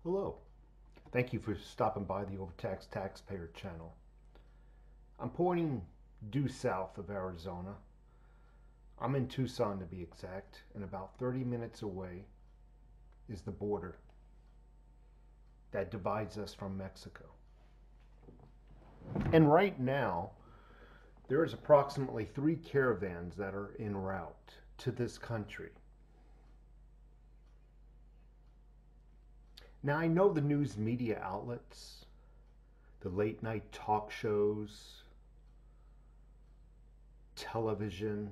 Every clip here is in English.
Hello. Thank you for stopping by the Overtaxed Taxpayer channel. I'm pointing due south of Arizona. I'm in Tucson to be exact, and about 30 minutes away is the border that divides us from Mexico. And right now, there is approximately 3 caravans that are en route to this country. Now, I know the news media outlets, the late night talk shows, television,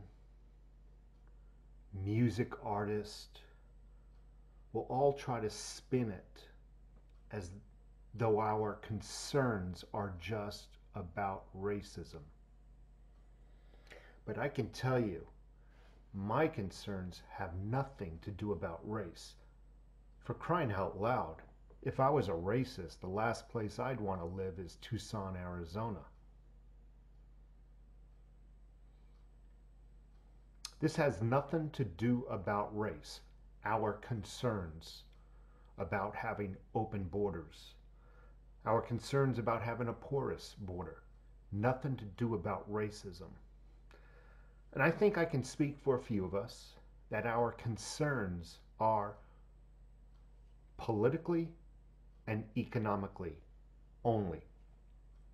music artists will all try to spin it as though our concerns are just about racism. But I can tell you, my concerns have nothing to do about race. For crying out loud, if I was a racist, the last place I'd want to live is Tucson, Arizona. This has nothing to do about race. Our concerns about having open borders, our concerns about having a porous border, nothing to do about racism. And I think I can speak for a few of us that our concerns are politically and economically only,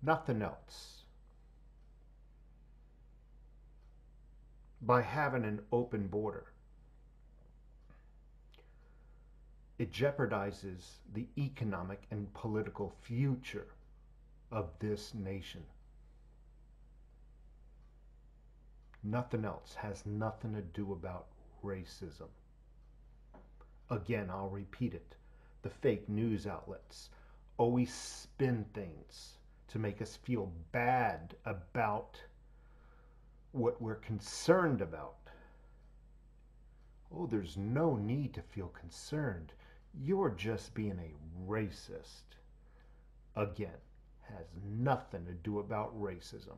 nothing else. By having an open border, it jeopardizes the economic and political future of this nation. Nothing else, has nothing to do about racism. Again, I'll repeat it. The fake news outlets always spin things to make us feel bad about what we're concerned about. Oh, there's no need to feel concerned. You're just being a racist. Again, has nothing to do about racism.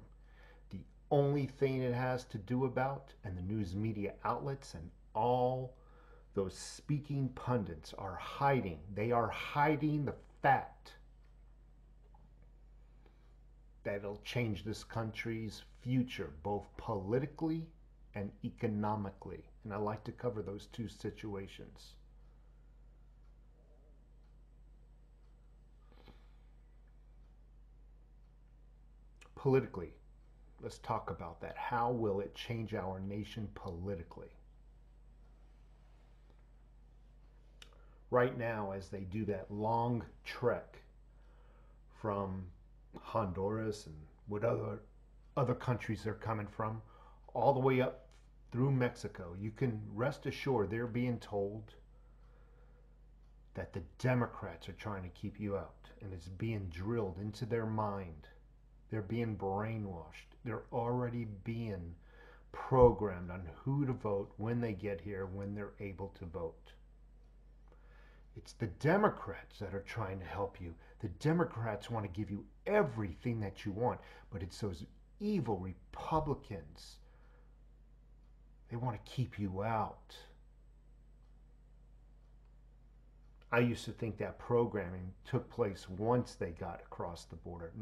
The only thing it has to do about, and the news media outlets and all those speaking pundits are hiding. They are hiding the fact that it'll change this country's future, both politically and economically. And I like to cover those two situations. Politically, let's talk about that. How will it change our nation politically? Right now, as they do that long trek from Honduras and what other countries they're coming from, all the way up through Mexico, you can rest assured they're being told that the Democrats are trying to keep you out, and it's being drilled into their mind. They're being brainwashed. They're already being programmed on who to vote when they get here, when they're able to vote. It's the Democrats that are trying to help you. The Democrats want to give you everything that you want, but it's those evil Republicans. They want to keep you out. I used to think that programming took place once they got across the border.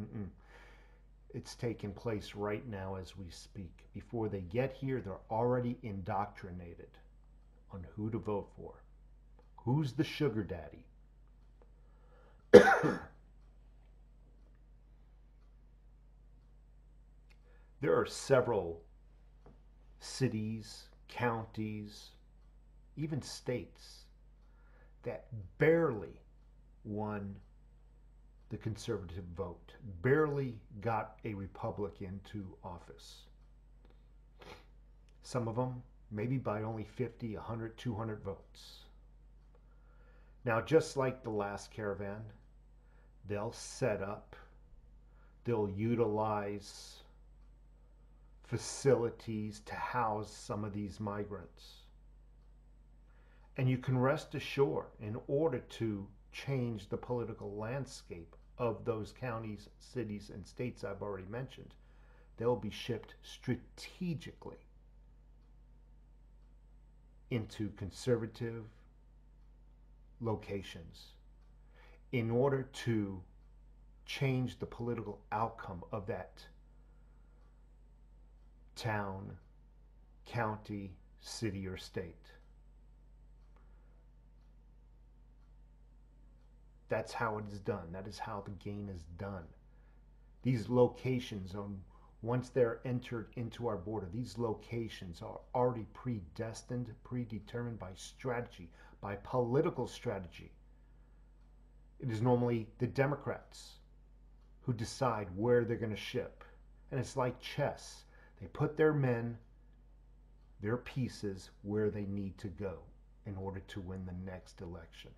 It's taking place right now as we speak. Before they get here, they're already indoctrinated on who to vote for. Who's the sugar daddy? There are several cities, counties, even states that barely won the conservative vote, barely got a Republican to office. Some of them maybe by only 50, 100, 200 votes. Now, just like the last caravan, they'll set up, they'll utilize facilities to house some of these migrants. And you can rest assured, in order to change the political landscape of those counties, cities, and states I've already mentioned, they'll be shipped strategically into conservative locations. in order to change the political outcome of that town, county, city, or state. That's how it is done. That is how the game is done. These locations, once they're entered into our border, these locations are already predestined, predetermined by strategy, by political strategy. It is normally the Democrats who decide where they're going to ship. And it's like chess. They put their men, their pieces, where they need to go in order to win the next election.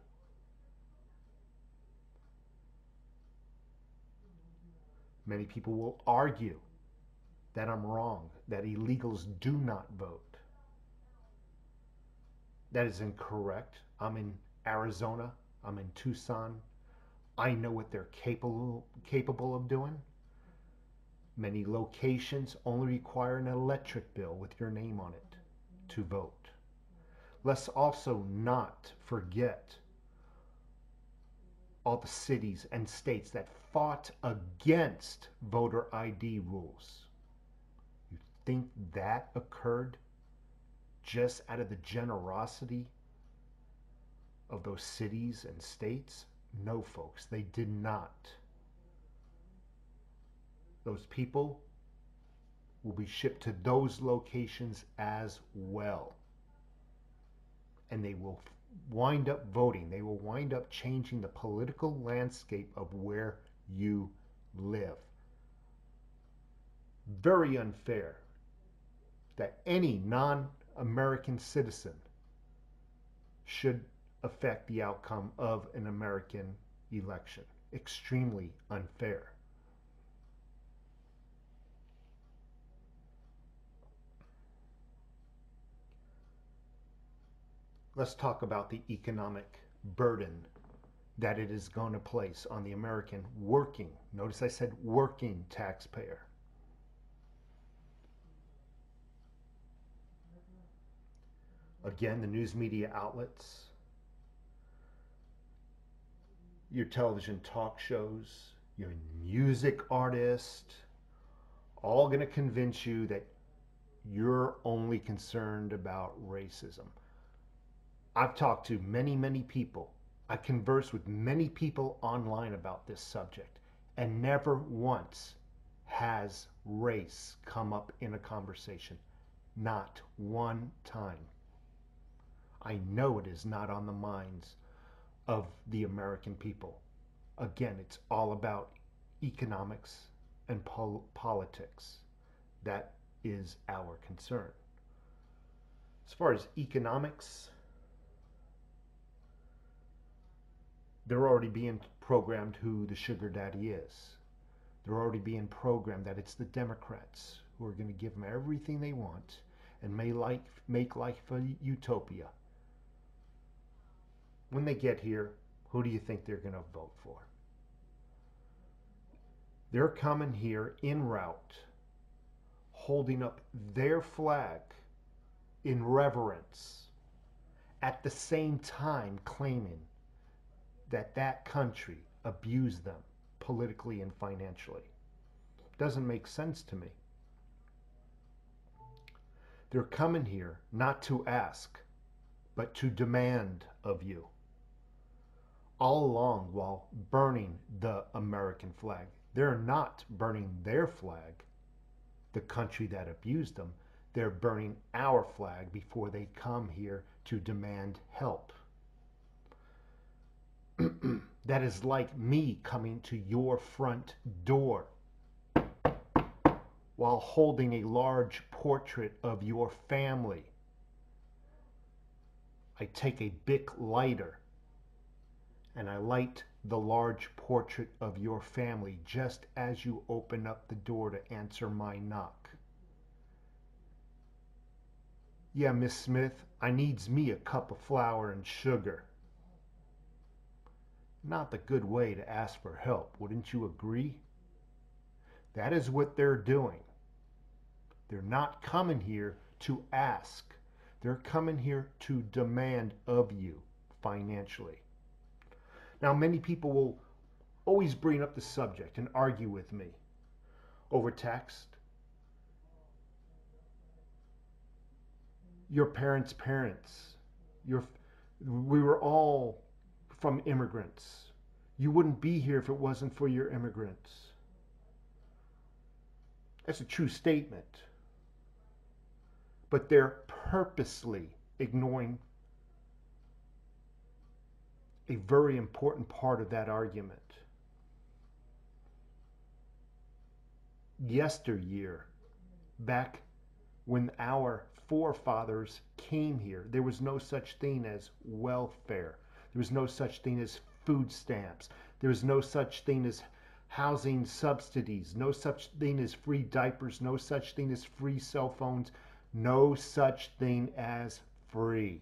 Many people will argue that I'm wrong, that illegals do not vote. That is incorrect. I'm in Arizona. I'm in Tucson. I know what they're capable of doing. Many locations only require an electric bill with your name on it to vote. Let's also not forget all the cities and states that fought against voter ID rules. You think that occurred just out of the generosity of those cities and states? No, folks, they did not. Those people will be shipped to those locations as well. And they will wind up voting. They will wind up changing the political landscape of where you live. Very unfair that any non-American citizen should affect the outcome of an American election. Extremely unfair. Let's talk about the economic burden that it is going to place on the American working, notice I said working taxpayer. Again, the news media outlets, your television talk shows, your music artists, all going to convince you that you're only concerned about racism. I've talked to many people. I've conversed with many people online about this subject, and never once has race come up in a conversation. Not one time. I know it is not on the minds of the American people. Again, it's all about economics and politics. That is our concern. As far as economics, they're already being programmed who the sugar daddy is. They're already being programmed that it's the Democrats who are going to give them everything they want and make life a utopia. When they get here, who do you think they're going to vote for? They're coming here en route, holding up their flag in reverence, at the same time claiming that that country abused them politically and financially. Doesn't make sense to me. They're coming here not to ask, but to demand of you. All along while burning the American flag. They're not burning their flag, the country that abused them. They're burning our flag before they come here to demand help. That is like me coming to your front door while holding a large portrait of your family. I take a Bic lighter and I light the large portrait of your family just as you open up the door to answer my knock. Yeah, Miss Smith, I needs me a cup of flour and sugar. Not the good way to ask for help, wouldn't you agree? That is what they're doing. They're not coming here to ask. They're coming here to demand of you financially. Now, many people will always bring up the subject and argue with me over text. Your parents' parents, we were all from immigrants. You wouldn't be here if it wasn't for your immigrants. That's a true statement. But they're purposely ignoring a very important part of that argument. Yesteryear, back when our forefathers came here, there was no such thing as welfare. There was no such thing as food stamps. There was no such thing as housing subsidies, no such thing as free diapers, no such thing as free cell phones, no such thing as free.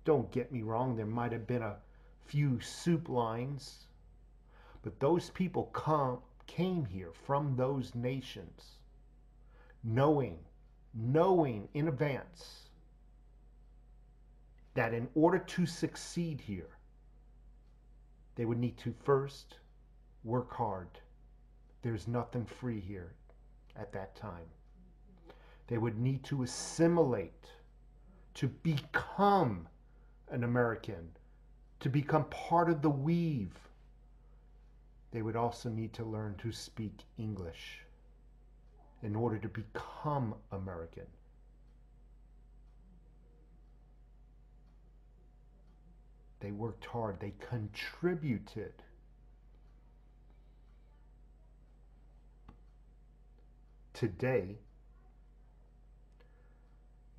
Don't get me wrong, there might have been a few soup lines, but those people came here from those nations knowing in advance that in order to succeed here, they would need to first work hard. There's nothing free here at that time. They would need to assimilate, to become an American, to become part of the weave. They would also need to learn to speak English in order to become American. They worked hard. They contributed. Today,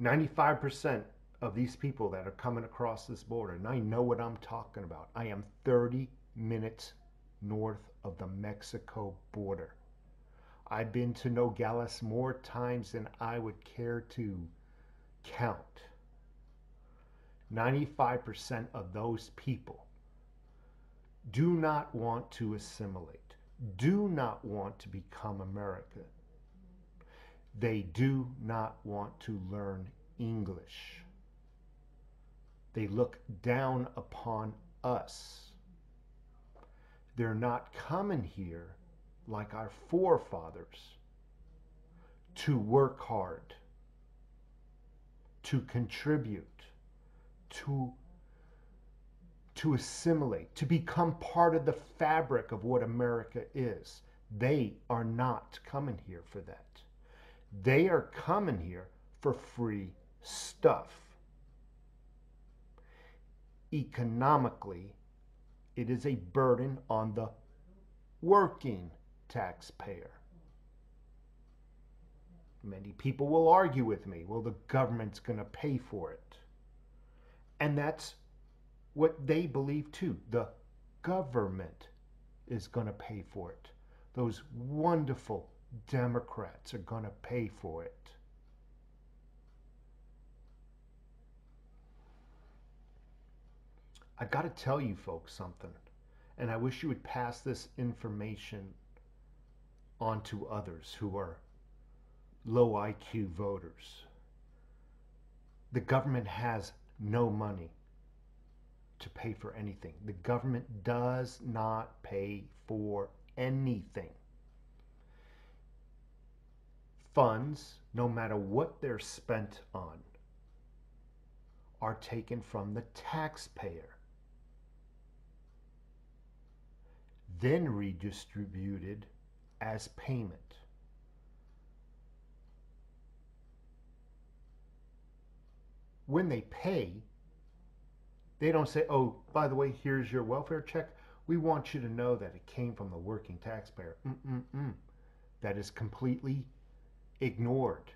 95% of these people that are coming across this border, and I know what I'm talking about. I am 30 minutes north of the Mexico border. I've been to Nogales more times than I would care to count. 95% of those people do not want to assimilate, do not want to become American. They do not want to learn English. They look down upon us. They're not coming here like our forefathers to work hard, to contribute, to assimilate, to become part of the fabric of what America is. They are not coming here for that. They are coming here for free stuff. Economically, it is a burden on the working taxpayer. Many people will argue with me, well, the government's going to pay for it. And that's what they believe too. The government is going to pay for it. Those wonderful Democrats are going to pay for it. I got to tell you folks something, and I wish you would pass this information on to others who are low IQ voters. The government has no money to pay for anything. The government does not pay for anything. Funds, no matter what they're spent on, are taken from the taxpayer, then redistributed as payment. When they pay, they don't say, oh, by the way, here's your welfare check. We want you to know that it came from the working taxpayer. That is completely ignored.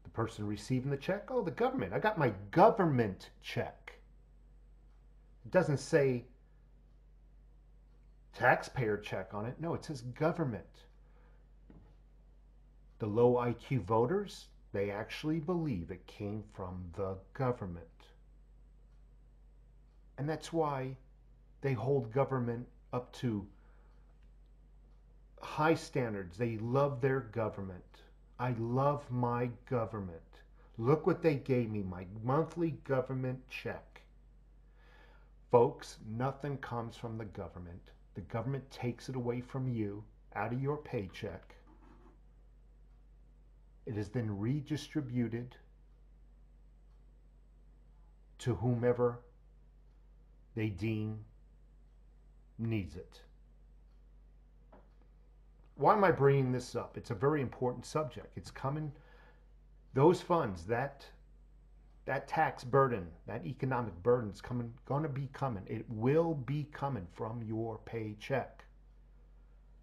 The person receiving the check, oh, the government. I got my government check. It doesn't say taxpayer check on it. No, it says government. The low IQ voters, they actually believe it came from the government. And that's why they hold government up to high standards. They love their government. I love my government. Look what they gave me, my monthly government check. Folks, nothing comes from the government. The government takes it away from you out of your paycheck. It is then redistributed to whomever they deem needs it. Why am I bringing this up? It's a very important subject. It's coming. Those funds, that tax burden, that economic burden is going to be coming. It will be coming from your paycheck.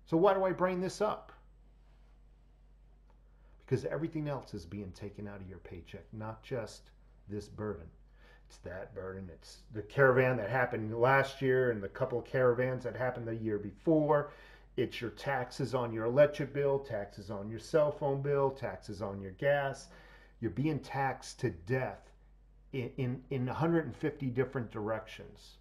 So why do I bring this up? Because everything else is being taken out of your paycheck, not just this burden. It's that burden. It's the caravan that happened last year and the couple of caravans that happened the year before. It's your taxes on your electric bill, taxes on your cell phone bill, taxes on your gas. You're being taxed to death in 150 different directions.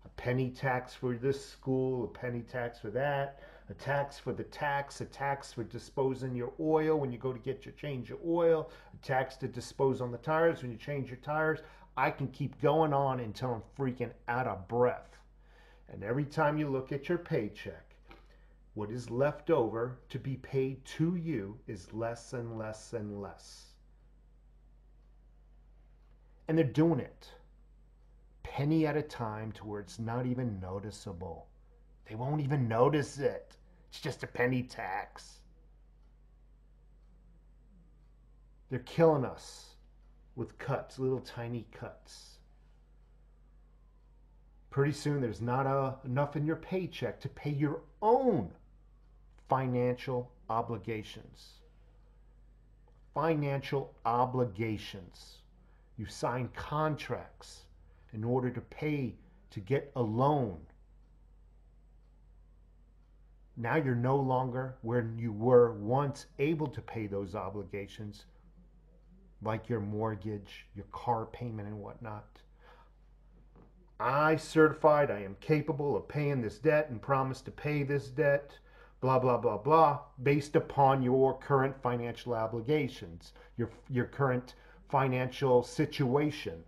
A penny tax for this school, a penny tax for that, a tax for the tax, a tax for disposing your oil when you go to get your change of oil, a tax to dispose on the tires when you change your tires. I can keep going on until I'm freaking out of breath. And every time you look at your paycheck, what is left over to be paid to you is less and less and less. And they're doing it penny at a time to where it's not even noticeable. They won't even notice it. It's just a penny tax. They're killing us with cuts, little tiny cuts. Pretty soon there's not enough in your paycheck to pay your own financial obligations. Financial obligations. You sign contracts in order to pay to get a loan. Now you're no longer where you were once able to pay those obligations, like your mortgage, your car payment and whatnot. I certified I am capable of paying this debt and promise to pay this debt, blah, blah, blah, blah, based upon your current financial obligations, your current financial situation.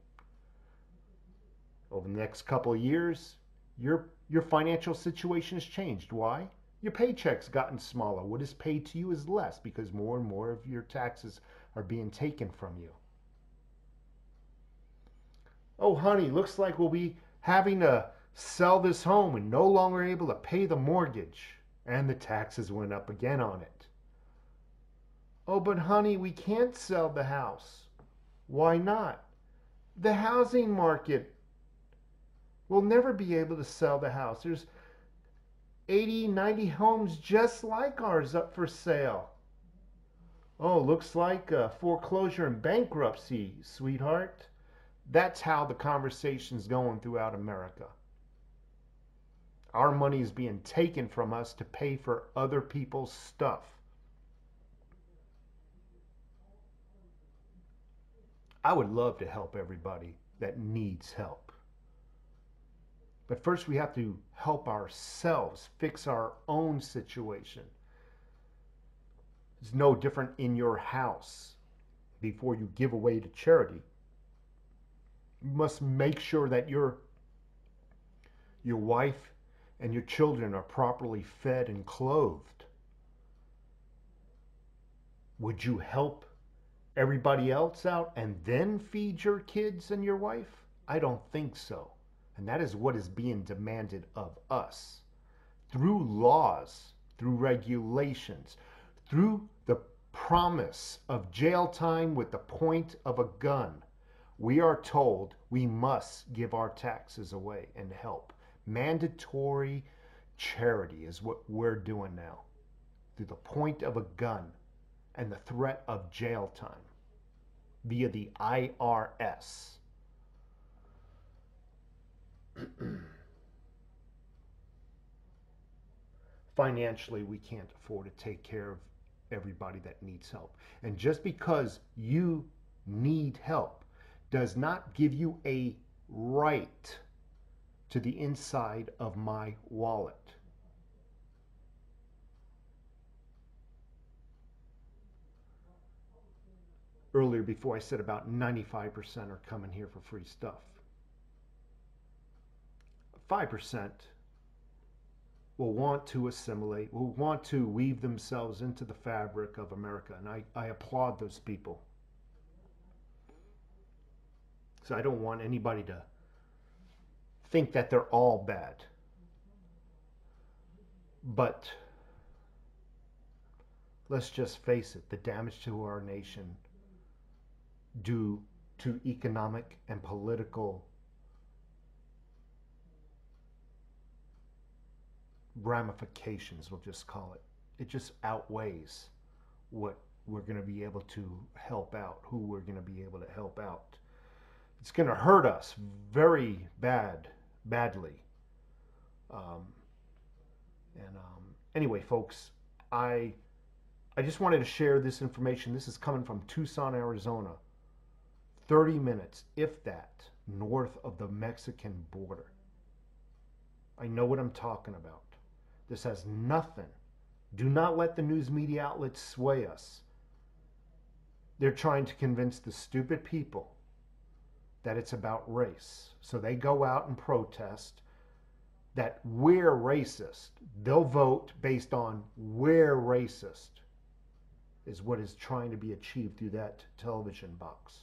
Over the next couple of years, your financial situation has changed. Why? Your paycheck's gotten smaller. What is paid to you is less because more and more of your taxes are being taken from you. Oh, honey, looks like we'll be having to sell this home and no longer able to pay the mortgage. And the taxes went up again on it. Oh, but honey, we can't sell the house. Why not? The housing market will never be able to sell the house. There's 80, 90 homes just like ours up for sale. Oh, looks like foreclosure and bankruptcy, sweetheart. That's how the conversation's going throughout America. Our money is being taken from us to pay for other people's stuff. I would love to help everybody that needs help. But first we have to help ourselves fix our own situation. It's no different in your house. Before you give away to charity, you must make sure that your wife and your children are properly fed and clothed. Would you help everybody else out and then feed your kids and your wife? I don't think so. And that is what is being demanded of us. Through laws, through regulations, through the promise of jail time with the point of a gun, we are told we must give our taxes away and help. Mandatory charity is what we're doing now. Through the point of a gun and the threat of jail time via the IRS. Financially, we can't afford to take care of everybody that needs help. And just because you need help does not give you a right to the inside of my wallet. Earlier, before I said about 95% are coming here for free stuff. 5% will want to assimilate, will want to weave themselves into the fabric of America. And I applaud those people. So I don't want anybody to think that they're all bad. But let's just face it, the damage to our nation due to economic and political ramifications, we'll just call it. It just outweighs what we're going to be able to help out, who we're going to be able to help out. It's going to hurt us very badly. Anyway, folks, I just wanted to share this information. This is coming from Tucson, Arizona. 30 minutes, if that, north of the Mexican border. I know what I'm talking about. This has nothing. Do not let the news media outlets sway us. They're trying to convince the stupid people that it's about race. So they go out and protest that we're racist. They'll vote based on we're racist, is what is trying to be achieved through that television box.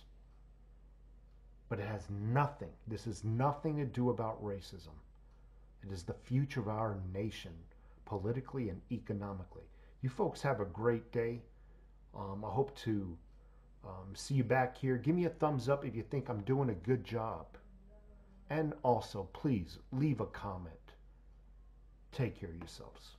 But it has nothing, this is nothing to do about racism. It is the future of our nation, politically and economically. You folks have a great day. I hope to see you back here. Give me a thumbs up if you think I'm doing a good job. And also, please leave a comment. Take care of yourselves.